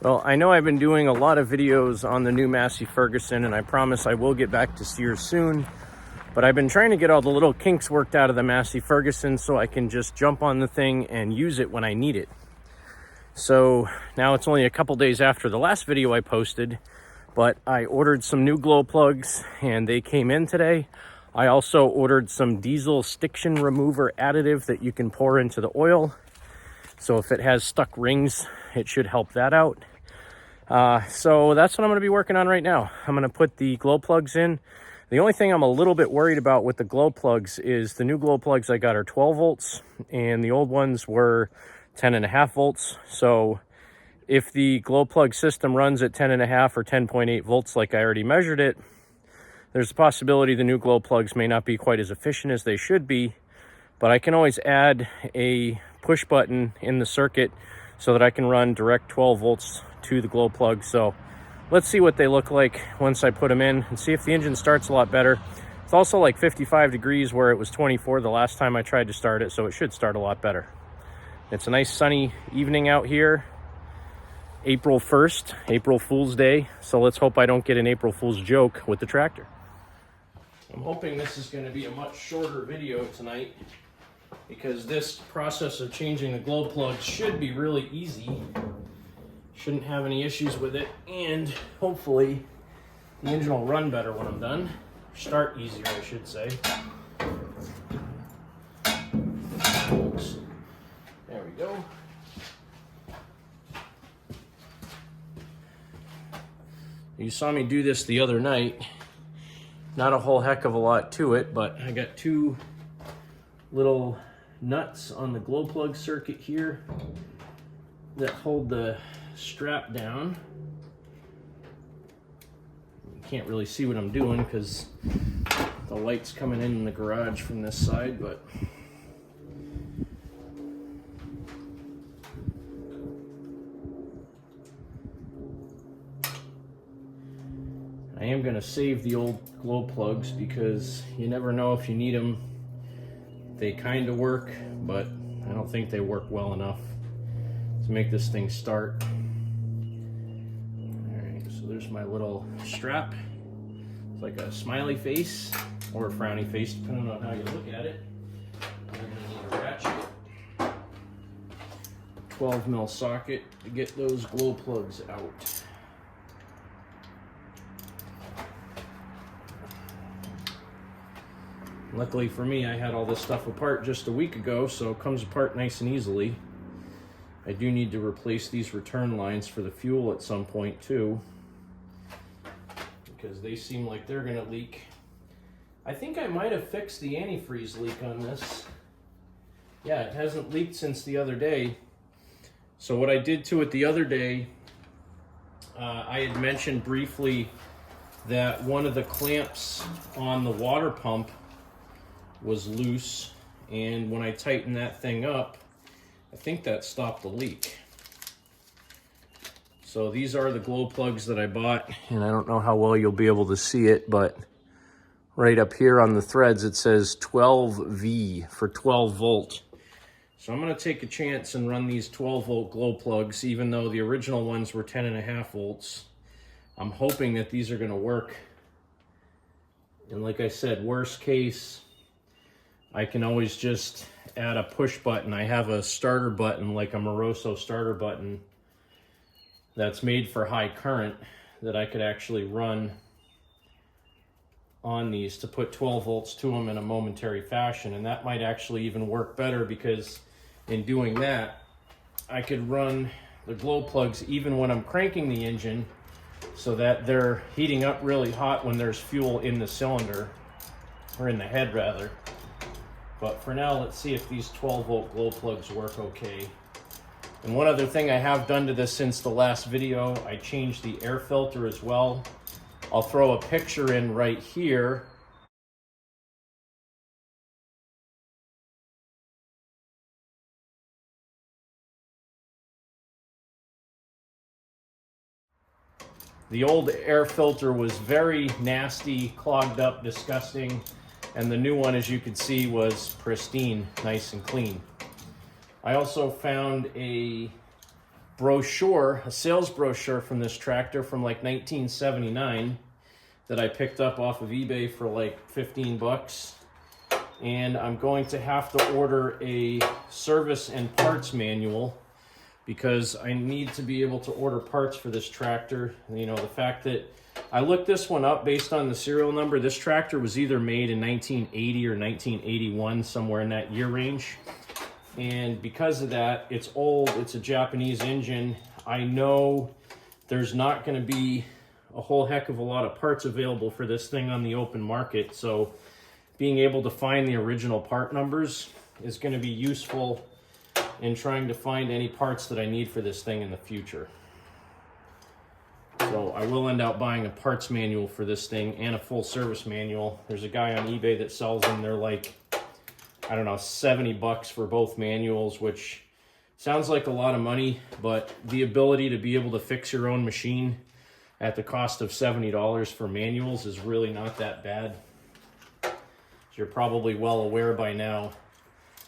Well, I know I've been doing a lot of videos on the new Massey Ferguson, and I promise I will get back to Sears soon. But I've been trying to get all the little kinks worked out of the Massey Ferguson so I can just jump on the thing and use it when I need it. So now it's only a couple days after the last video I posted, but I ordered some new glow plugs and they came in today. I also ordered some diesel stiction remover additive that you can pour into the oil. So if it has stuck rings, it should help that out. So that's what I'm going to be working on right now. I'm going to put the glow plugs in. The only thing I'm a little bit worried about with the glow plugs is the new glow plugs I got are 12 volts and the old ones were 10.5 volts. So if the glow plug system runs at 10.5 or 10.8 volts like I already measured it, there's a possibility the new glow plugs may not be quite as efficient as they should be, but I can always add a push button in the circuit so that I can run direct 12 volts to the glow plug. So let's see what they look like once I put them in and see if the engine starts a lot better. It's also like 55 degrees where it was 24 the last time I tried to start it, so it should start a lot better. It's a nice sunny evening out here. April 1st, April Fool's Day. So let's hope I don't get an April Fool's joke with the tractor. I'm hoping this is going to be a much shorter video tonight because this process of changing the glow plugs should be really easy. Shouldn't have any issues with it, and hopefully the engine will run better when I'm done. Start easier, I should say. Oops. There we go. You saw me do this the other night. Not a whole heck of a lot to it, but I got two little nuts on the glow plug circuit here that hold the strap down. You can't really see what I'm doing because the light's coming in the garage from this side, but I am going to save the old glow plugs because you never know if you need them. They kind of work, but I don't think they work well enough to make this thing start. Alright, so there's my little strap. It's like a smiley face or a frowny face, depending on how you look at it. I'm going to need a ratchet, 12mm socket to get those glow plugs out. Luckily for me, I had all this stuff apart just a week ago, so it comes apart nice and easily. I do need to replace these return lines for the fuel at some point too, because they seem like they're gonna leak. I think I might have fixed the antifreeze leak on this. Yeah, it hasn't leaked since the other day. So what I did to it the other day, I had mentioned briefly that one of the clamps on the water pump was loose, and when I tightened that thing up, I think that stopped the leak. So these are the glow plugs that I bought, and I don't know how well you'll be able to see it, but right up here on the threads it says 12V for 12 volt. So I'm going to take a chance and run these 12 volt glow plugs, even though the original ones were 10.5 volts. I'm hoping that these are going to work, and like I said, worst case, I can always just add a push button. I have a starter button, like a Moroso starter button, that's made for high current that I could actually run on these to put 12 volts to them in a momentary fashion. And that might actually even work better because in doing that, I could run the glow plugs even when I'm cranking the engine so that they're heating up really hot when there's fuel in the cylinder, or in the head rather. But for now, let's see if these 12 volt glow plugs work okay. And one other thing I have done to this since the last video, I changed the air filter as well. I'll throw a picture in right here. The old air filter was very nasty, clogged up, disgusting. And the new one, as you can see, was pristine, nice and clean. I also found a brochure, a sales brochure from this tractor from like 1979 that I picked up off of eBay for like 15 bucks. And I'm going to have to order a service and parts manual because I need to be able to order parts for this tractor. You know, the fact that I looked this one up based on the serial number. This tractor was either made in 1980 or 1981, somewhere in that year range. And because of that, it's old, it's a Japanese engine. I know there's not gonna be a whole heck of a lot of parts available for this thing on the open market. So being able to find the original part numbers is gonna be useful in trying to find any parts that I need for this thing in the future. So I will end up buying a parts manual for this thing and a full service manual. There's a guy on eBay that sells them. They're like, I don't know, 70 bucks for both manuals, which sounds like a lot of money, but the ability to be able to fix your own machine at the cost of $70 for manuals is really not that bad. As you're probably well aware by now,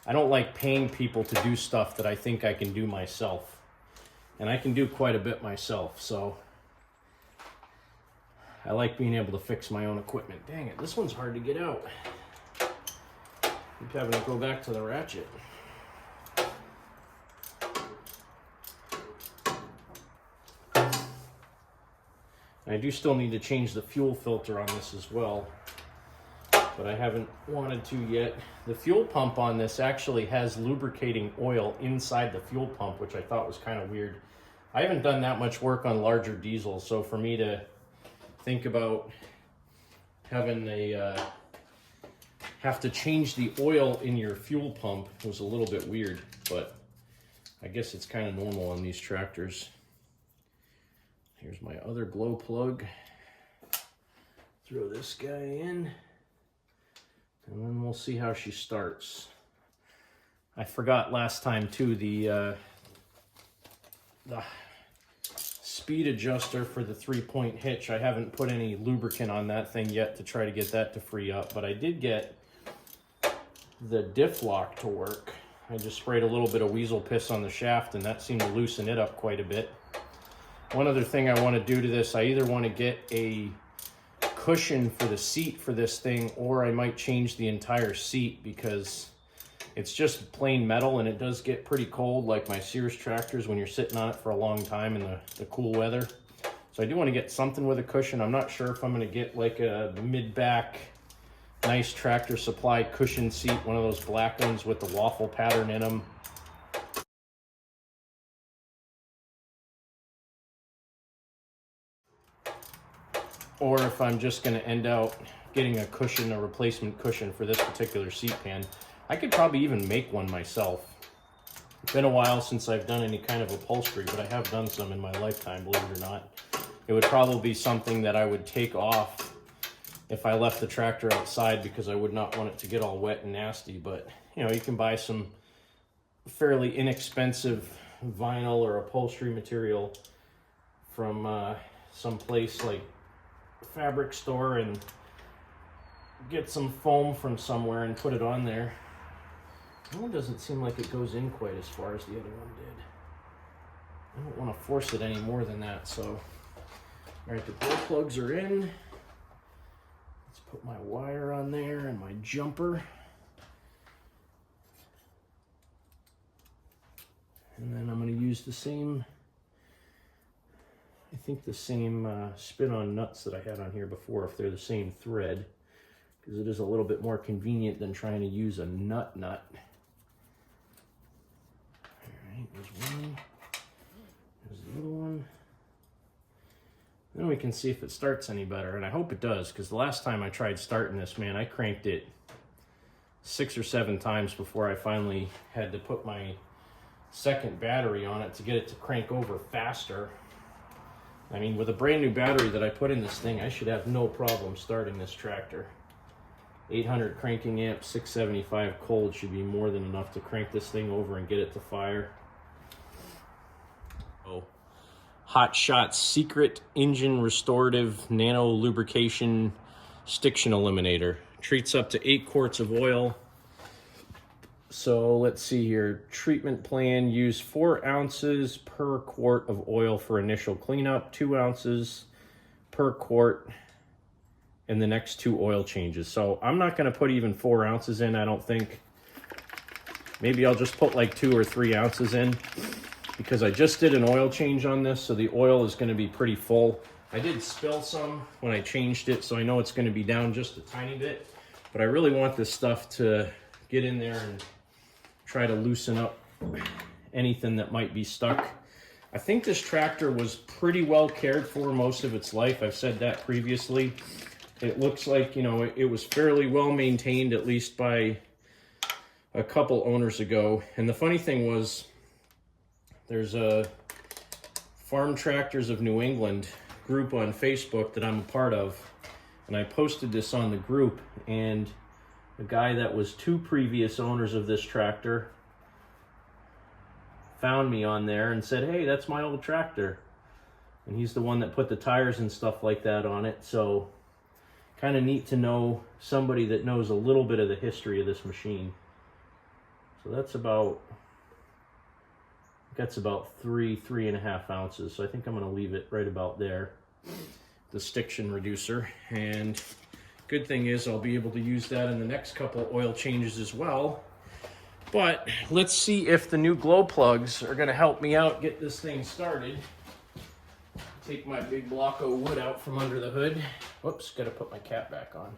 I don't like paying people to do stuff that I think I can do myself. And I can do quite a bit myself, so I like being able to fix my own equipment. Dang it, this one's hard to get out. Keep having to go back to the ratchet. And I do still need to change the fuel filter on this as well, but I haven't wanted to yet. The fuel pump on this actually has lubricating oil inside the fuel pump, which I thought was kind of weird. I haven't done that much work on larger diesels, so for me to think about having a have to change the oil in your fuel pump was a little bit weird, but I guess it's kind of normal on these tractors. Here's my other glow plug. Throw this guy in, and then we'll see how she starts. I forgot last time too, the speed adjuster for the 3-point hitch. I haven't put any lubricant on that thing yet to try to get that to free up, but I did get the diff lock to work. I just sprayed a little bit of weasel piss on the shaft and that seemed to loosen it up quite a bit. One other thing I want to do to this, I either want to get a cushion for the seat for this thing, or I might change the entire seat because it's just plain metal and it does get pretty cold, like my Sears tractors when you're sitting on it for a long time in the cool weather. So I do want to get something with a cushion. I'm not sure if I'm going to get like a mid-back nice Tractor Supply cushion seat, one of those black ones with the waffle pattern in them. Or if I'm just going to end out getting a cushion, a replacement cushion for this particular seat pan. I could probably even make one myself. It's been a while since I've done any kind of upholstery, but I have done some in my lifetime, believe it or not. It would probably be something that I would take off if I left the tractor outside because I would not want it to get all wet and nasty. But, you know, you can buy some fairly inexpensive vinyl or upholstery material from some place like fabric store and get some foam from somewhere and put it on there. That one doesn't seem like it goes in quite as far as the other one did. I don't want to force it any more than that, so. All right, the glow plugs are in. Let's put my wire on there and my jumper. And then I'm going to use the same, I think the same spin-on nuts that I had on here before, if they're the same thread, because it is a little bit more convenient than trying to use a nut. All right, there's one. There's the little one. Then we can see if it starts any better, and I hope it does, because the last time I tried starting this, man, I cranked it 6 or 7 times before I finally had to put my second battery on it to get it to crank over faster. I mean, with a brand new battery that I put in this thing, I should have no problem starting this tractor. 800 cranking amp, 675 cold should be more than enough to crank this thing over and get it to fire. Oh, Hot Shot Secret Engine Restorative Nano Lubrication Stiction Eliminator. Treats up to 8 quarts of oil So let's see here. Treatment plan, use 4 ounces per quart of oil for initial cleanup, 2 ounces per quart in the next 2 oil changes. So I'm not going to put even 4 ounces in, I don't think. Maybe I'll just put like 2 or 3 ounces in, because I just did an oil change on this, so the oil is going to be pretty full. I did spill some when I changed it, so I know it's going to be down just a tiny bit, but I really want this stuff to get in there and try to loosen up anything that might be stuck. I think this tractor was pretty well cared for most of its life. I've said that previously. It looks like, you know, it was fairly well maintained, at least by a couple owners ago. And the funny thing was, there's a Farm Tractors of New England group on Facebook that I'm a part of, and I posted this on the group, and a guy that was 2 previous owners of this tractor found me on there and said, hey, that's my old tractor. And he's the one that put the tires and stuff like that on it. So kind of neat to know somebody that knows a little bit of the history of this machine. So that's about 3.5 ounces. So I think I'm going to leave it right about there, the stiction reducer. And good thing is I'll be able to use that in the next couple oil changes as well. But let's see if the new glow plugs are going to help me out get this thing started. Take my big block of wood out from under the hood. Whoops, got to put my cap back on.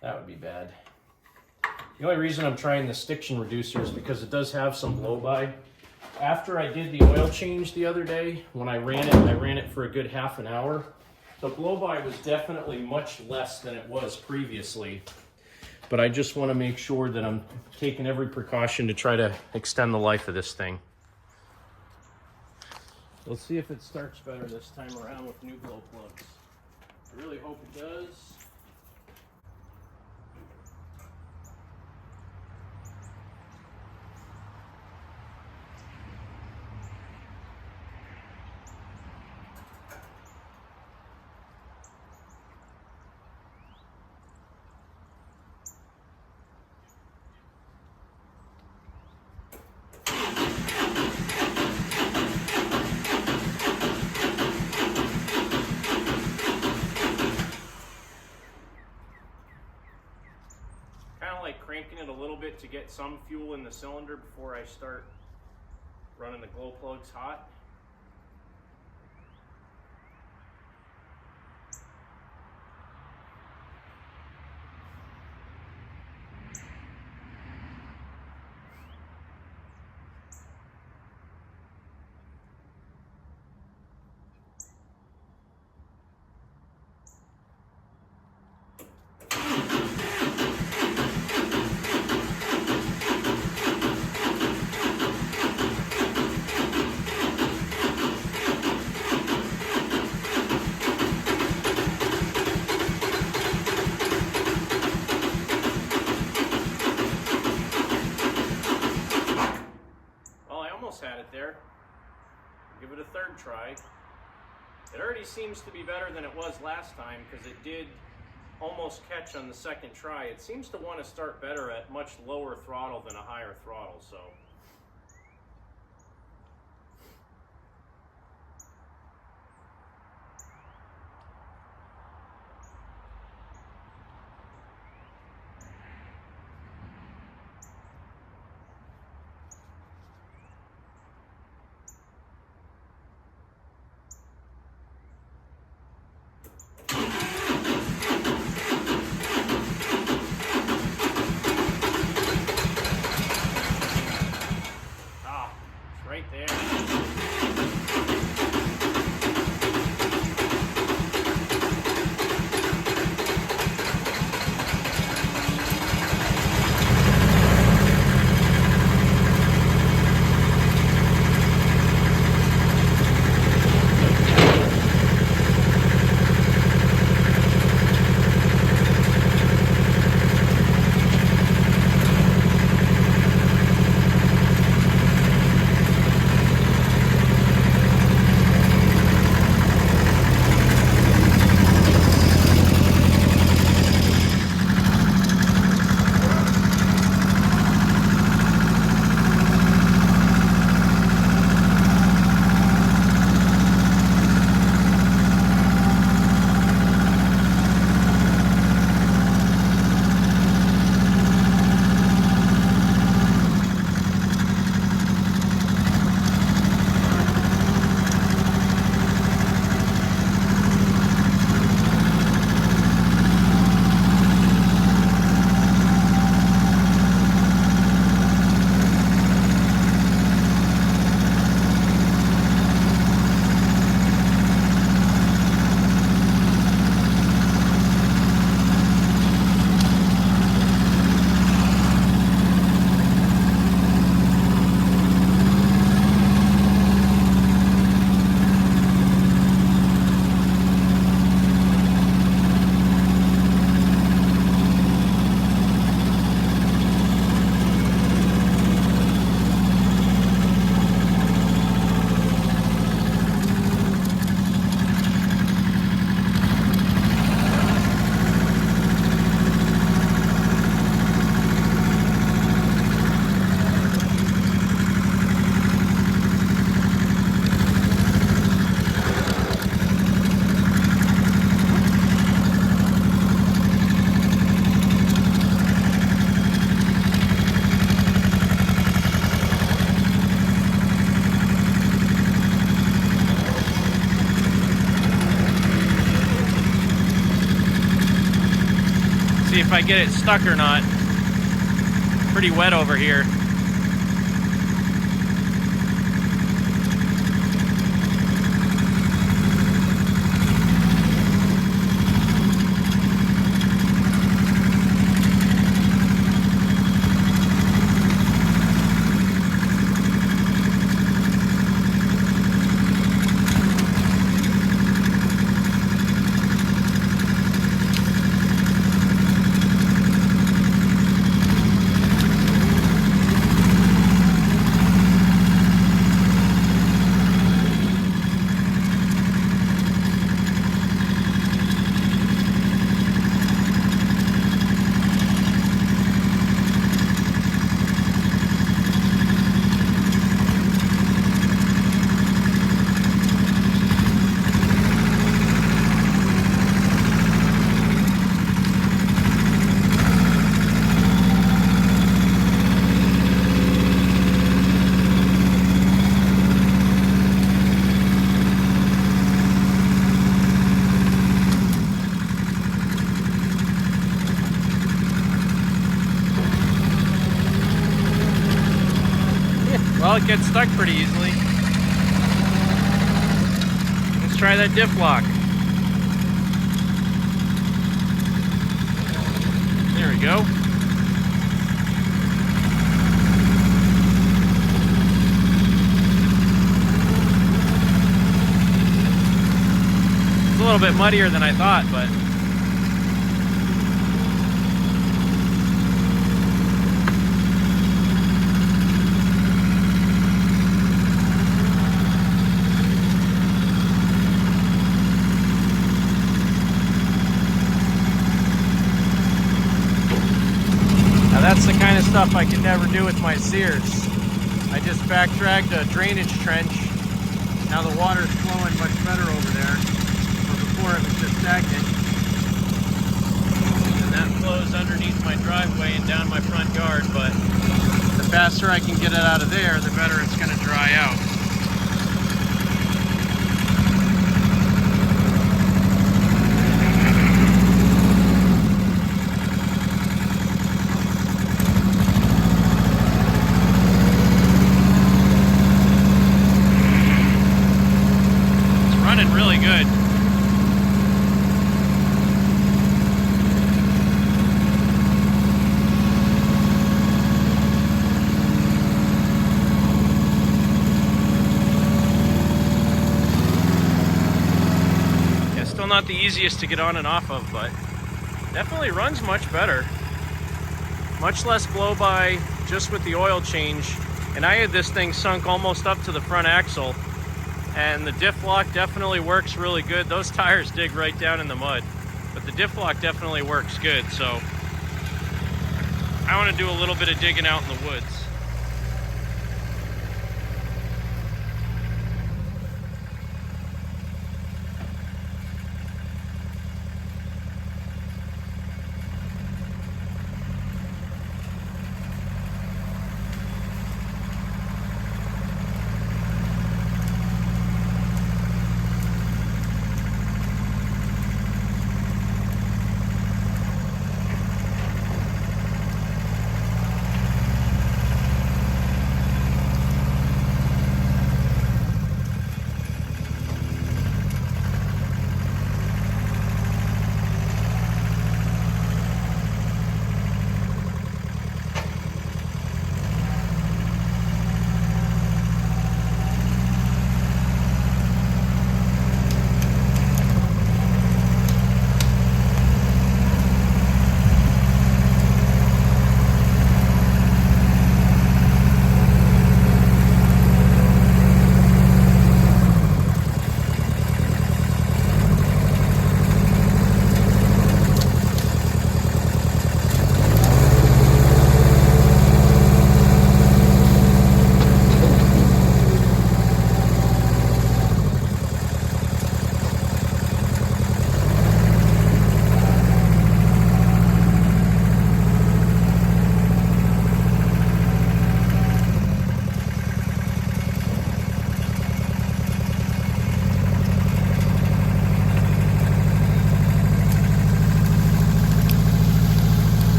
That would be bad. The only reason I'm trying the stiction reducer is because it does have some blow-by. After I did the oil change the other day, when I ran it for a good half an hour. The blow-by was definitely much less than it was previously, but I just want to make sure that I'm taking every precaution to try to extend the life of this thing. Let's see if it starts better this time around with new glow plugs. I really hope it does. Cranking it a little bit to get some fuel in the cylinder before I start running the glow plugs hot. Had it there. Give it a third try. It already seems to be better than it was last time, because it did almost catch on the second try. It seems to want to start better at much lower throttle than a higher throttle, so See if I get it stuck or not. Pretty wet over here. Well, it gets stuck pretty easily. Let's try that diff lock. There we go. It's a little bit muddier than I thought, but that's the kind of stuff I can never do with my Sears. I just back dragged a drainage trench. Now the water's flowing much better over there. So before it was just stagnant. And that flows underneath my driveway and down my front yard, but the faster I can get it out of there, the better it's going to dry out. Really good. Yeah, still not the easiest to get on and off of, but definitely runs much better. Much less blow by just with the oil change. And I had this thing sunk almost up to the front axle. And the diff lock definitely works really good. Those tires dig right down in the mud, but the diff lock definitely works good. So I want to do a little bit of digging out in the woods.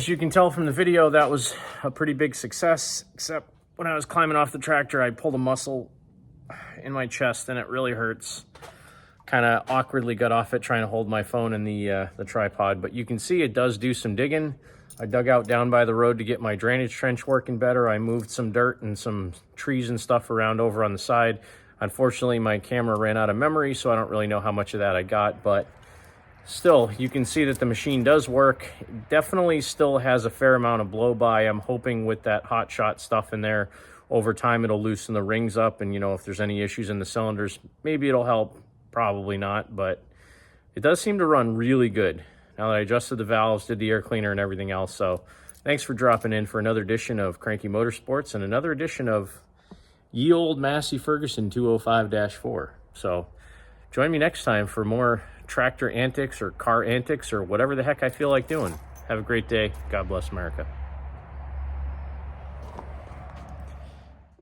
As you can tell from the video, that was a pretty big success, except when I was climbing off the tractor, I pulled a muscle in my chest and it really hurts. Kind of awkwardly got off it trying to hold my phone in the tripod, but you can see it does do some digging. I dug out down by the road to get my drainage trench working better. I moved some dirt and some trees and stuff around over on the side. Unfortunately, my camera ran out of memory, so I don't really know how much of that I got, but still, you can see that the machine does work. It definitely still has a fair amount of blow by. I'm hoping with that hot shot stuff in there, over time it'll loosen the rings up, and if there's any issues in the cylinders, maybe it'll help. Probably not, but it does seem to run really good now that I adjusted the valves, did the air cleaner and everything else. So thanks for dropping in for another edition of Cranky Motorsports and another edition of ye old Massey Ferguson 205-4. So join me next time for more tractor antics or car antics or whatever the heck I feel like doing. Have a great day. God bless America.